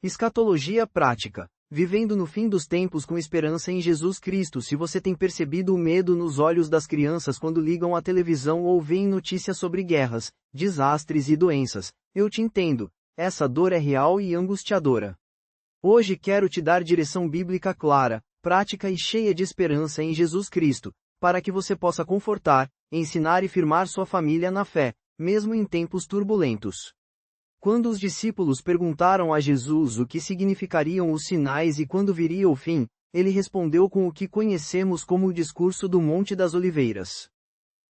Escatologia prática. Vivendo no fim dos tempos com esperança em Jesus Cristo. Se você tem percebido o medo nos olhos das crianças quando ligam a televisão ou veem notícias sobre guerras, desastres e doenças, eu te entendo. Essa dor é real e angustiadora. Hoje quero te dar direção bíblica clara, prática e cheia de esperança em Jesus Cristo, para que você possa confortar, ensinar e firmar sua família na fé, mesmo em tempos turbulentos. Quando os discípulos perguntaram a Jesus o que significariam os sinais e quando viria o fim, ele respondeu com o que conhecemos como o discurso do Monte das Oliveiras.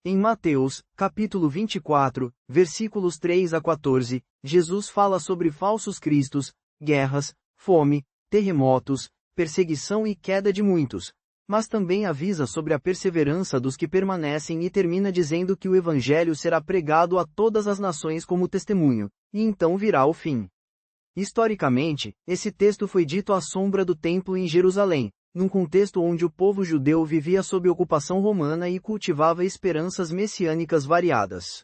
Em Mateus, capítulo 24, versículos 3 a 14, Jesus fala sobre falsos cristos, guerras, fome, terremotos, perseguição e queda de muitos, mas também avisa sobre a perseverança dos que permanecem e termina dizendo que o Evangelho será pregado a todas as nações como testemunho, e então virá o fim. Historicamente, esse texto foi dito à sombra do templo em Jerusalém, num contexto onde o povo judeu vivia sob ocupação romana e cultivava esperanças messiânicas variadas.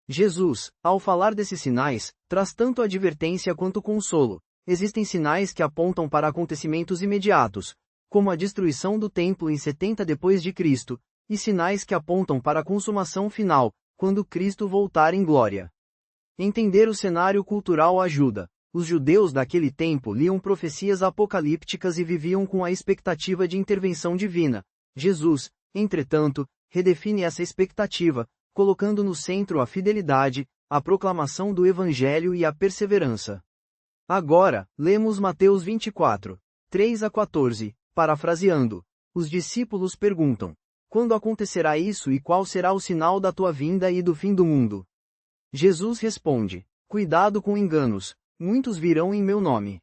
Jesus, ao falar desses sinais, traz tanto advertência quanto consolo. Existem sinais que apontam para acontecimentos imediatos, como a destruição do templo em 70 d.C., e sinais que apontam para a consumação final, quando Cristo voltar em glória. Entender o cenário cultural ajuda. Os judeus daquele tempo liam profecias apocalípticas e viviam com a expectativa de intervenção divina. Jesus, entretanto, redefine essa expectativa, colocando no centro a fidelidade, a proclamação do Evangelho e a perseverança. Agora, lemos Mateus 24, 3 a 14. Parafraseando, os discípulos perguntam: quando acontecerá isso e qual será o sinal da tua vinda e do fim do mundo? Jesus responde: cuidado com enganos, muitos virão em meu nome.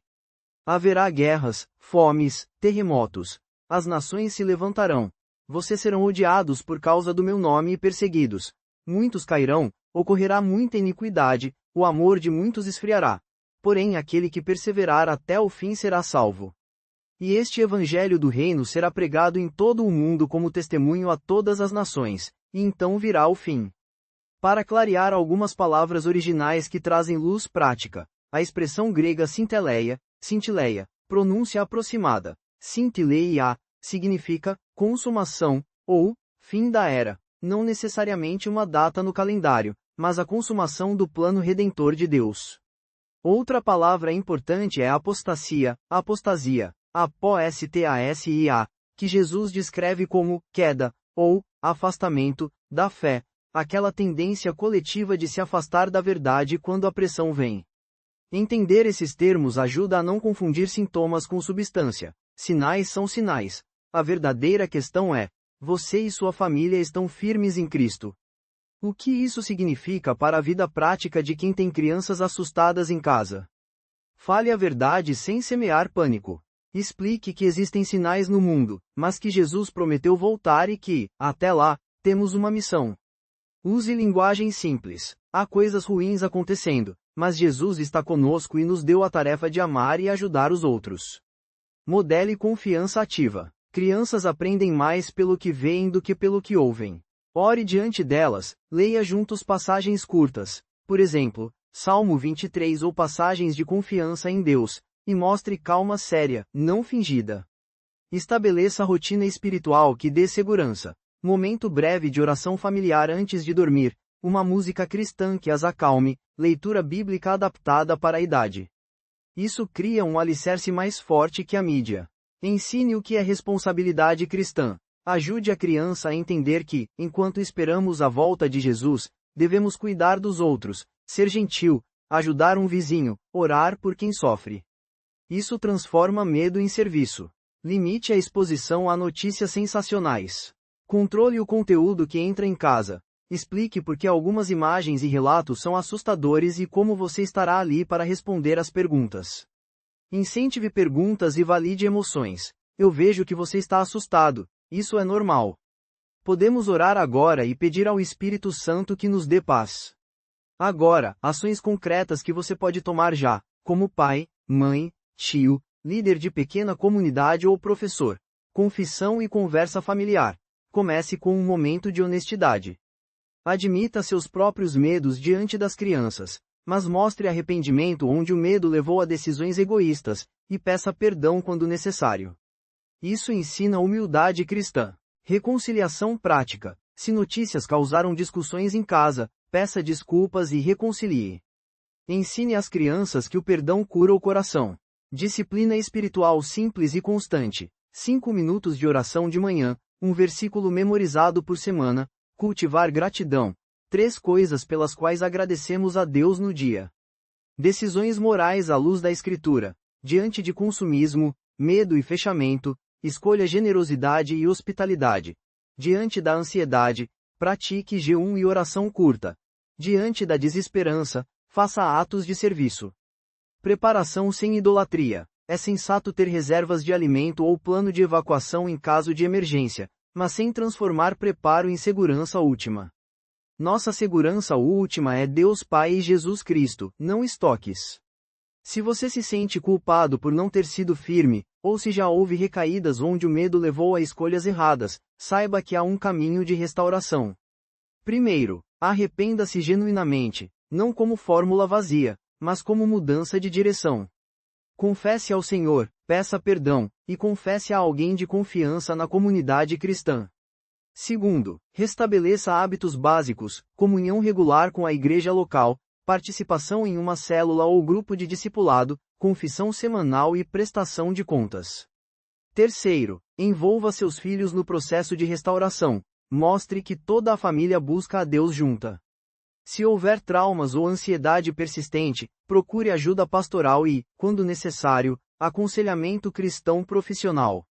Haverá guerras, fomes, terremotos. As nações se levantarão. Vocês serão odiados por causa do meu nome e perseguidos. Muitos cairão, ocorrerá muita iniquidade, o amor de muitos esfriará. Porém aquele que perseverar até o fim será salvo. E este evangelho do reino será pregado em todo o mundo como testemunho a todas as nações, e então virá o fim. Para clarear algumas palavras originais que trazem luz prática, a expressão grega cintileia, pronúncia aproximada, sintileia, significa consumação, ou fim da era, não necessariamente uma data no calendário, mas a consumação do plano redentor de Deus. Outra palavra importante é apostasia, apostasia, que Jesus descreve como queda, ou afastamento, da fé, aquela tendência coletiva de se afastar da verdade quando a pressão vem. Entender esses termos ajuda a não confundir sintomas com substância. Sinais são sinais. A verdadeira questão é: você e sua família estão firmes em Cristo? O que isso significa para a vida prática de quem tem crianças assustadas em casa? Fale a verdade sem semear pânico. Explique que existem sinais no mundo, mas que Jesus prometeu voltar e que, até lá, temos uma missão. Use linguagem simples. Há coisas ruins acontecendo, mas Jesus está conosco e nos deu a tarefa de amar e ajudar os outros. Modele confiança ativa. Crianças aprendem mais pelo que veem do que pelo que ouvem. Ore diante delas, leia juntos passagens curtas, por exemplo, Salmo 23 ou passagens de confiança em Deus, e mostre calma séria, não fingida. Estabeleça rotina espiritual que dê segurança. Momento breve de oração familiar antes de dormir, uma música cristã que as acalme, leitura bíblica adaptada para a idade. Isso cria um alicerce mais forte que a mídia. Ensine o que é responsabilidade cristã. Ajude a criança a entender que, enquanto esperamos a volta de Jesus, devemos cuidar dos outros, ser gentil, ajudar um vizinho, orar por quem sofre. Isso transforma medo em serviço. Limite a exposição a notícias sensacionais. Controle o conteúdo que entra em casa. Explique por que algumas imagens e relatos são assustadores e como você estará ali para responder às perguntas. Incentive perguntas e valide emoções. Eu vejo que você está assustado. Isso é normal. Podemos orar agora e pedir ao Espírito Santo que nos dê paz. Agora, ações concretas que você pode tomar já, como pai, mãe, tio, líder de pequena comunidade ou professor. Confissão e conversa familiar. Comece com um momento de honestidade. Admita seus próprios medos diante das crianças. mas mostre arrependimento onde o medo levou a decisões egoístas, e peça perdão quando necessário. Isso ensina humildade cristã. Reconciliação prática. Se notícias causaram discussões em casa, peça desculpas e reconcilie. Ensine às crianças que o perdão cura o coração. Disciplina espiritual simples e constante. 5 minutos de oração de manhã, um versículo memorizado por semana, cultivar gratidão. 3 coisas pelas quais agradecemos a Deus no dia. Decisões morais à luz da Escritura. Diante de consumismo, medo e fechamento, escolha generosidade e hospitalidade. Diante da ansiedade, pratique jejum e oração curta. Diante da desesperança, faça atos de serviço. Preparação sem idolatria. É sensato ter reservas de alimento ou plano de evacuação em caso de emergência, mas sem transformar preparo em segurança última. Nossa segurança última é Deus Pai e Jesus Cristo, não estoques. Se você se sente culpado por não ter sido firme, ou se já houve recaídas onde o medo levou a escolhas erradas, saiba que há um caminho de restauração. Primeiro, arrependa-se genuinamente, não como fórmula vazia, mas como mudança de direção. Confesse ao Senhor, peça perdão, e confesse a alguém de confiança na comunidade cristã. Segundo, restabeleça hábitos básicos, comunhão regular com a igreja local, participação em uma célula ou grupo de discipulado, confissão semanal e prestação de contas. Terceiro, envolva seus filhos no processo de restauração, mostre que toda a família busca a Deus junta. Se houver traumas ou ansiedade persistente, procure ajuda pastoral e, quando necessário, aconselhamento cristão profissional.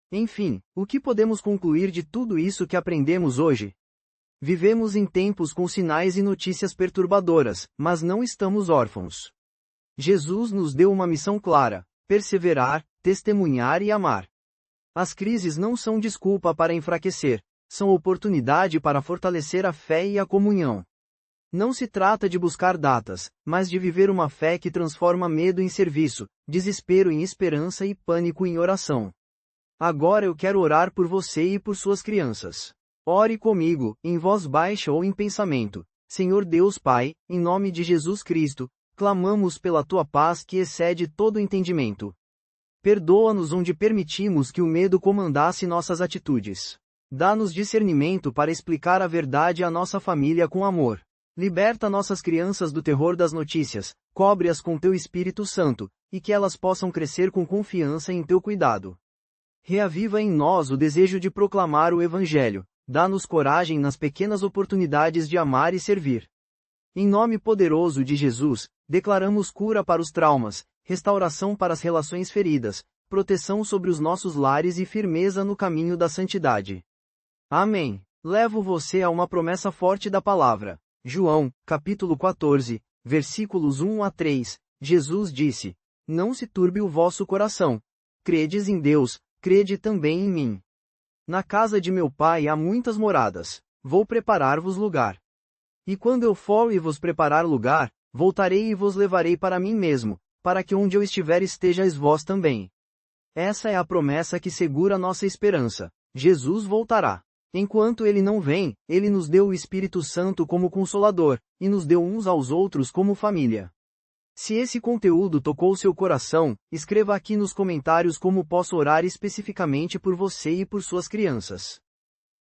Enfim, o que podemos concluir de tudo isso que aprendemos hoje? Vivemos em tempos com sinais e notícias perturbadoras, mas não estamos órfãos. Jesus nos deu uma missão clara: perseverar, testemunhar e amar. As crises não são desculpa para enfraquecer, são oportunidade para fortalecer a fé e a comunhão. Não se trata de buscar datas, mas de viver uma fé que transforma medo em serviço, desespero em esperança e pânico em oração. Agora eu quero orar por você e por suas crianças. Ore comigo, em voz baixa ou em pensamento. Senhor Deus Pai, em nome de Jesus Cristo, clamamos pela tua paz que excede todo entendimento. Perdoa-nos onde permitimos que o medo comandasse nossas atitudes. Dá-nos discernimento para explicar a verdade à nossa família com amor. Liberta nossas crianças do terror das notícias, cobre-as com teu Espírito Santo, e que elas possam crescer com confiança em teu cuidado. Reaviva em nós o desejo de proclamar o Evangelho, dá-nos coragem nas pequenas oportunidades de amar e servir. Em nome poderoso de Jesus, declaramos cura para os traumas, restauração para as relações feridas, proteção sobre os nossos lares e firmeza no caminho da santidade. Amém. Levo você a uma promessa forte da palavra. João, capítulo 14, versículos 1 a 3, Jesus disse: Não se turbe o vosso coração. Credes em Deus, crede também em mim. Na casa de meu Pai há muitas moradas. Vou preparar-vos lugar. E quando eu for e vos preparar lugar, voltarei e vos levarei para mim mesmo, para que onde eu estiver estejais vós também. Essa é a promessa que segura nossa esperança. Jesus voltará. Enquanto ele não vem, ele nos deu o Espírito Santo como consolador, e nos deu uns aos outros como família. Se esse conteúdo tocou seu coração, escreva aqui nos comentários como posso orar especificamente por você e por suas crianças.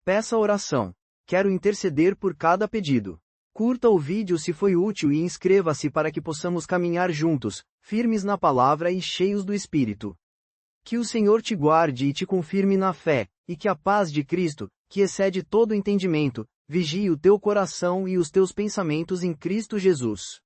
Peça oração. Quero interceder por cada pedido. Curta o vídeo se foi útil e inscreva-se para que possamos caminhar juntos, firmes na palavra e cheios do Espírito. Que o Senhor te guarde e te confirme na fé, e que a paz de Cristo, que excede todo entendimento, vigie o teu coração e os teus pensamentos em Cristo Jesus.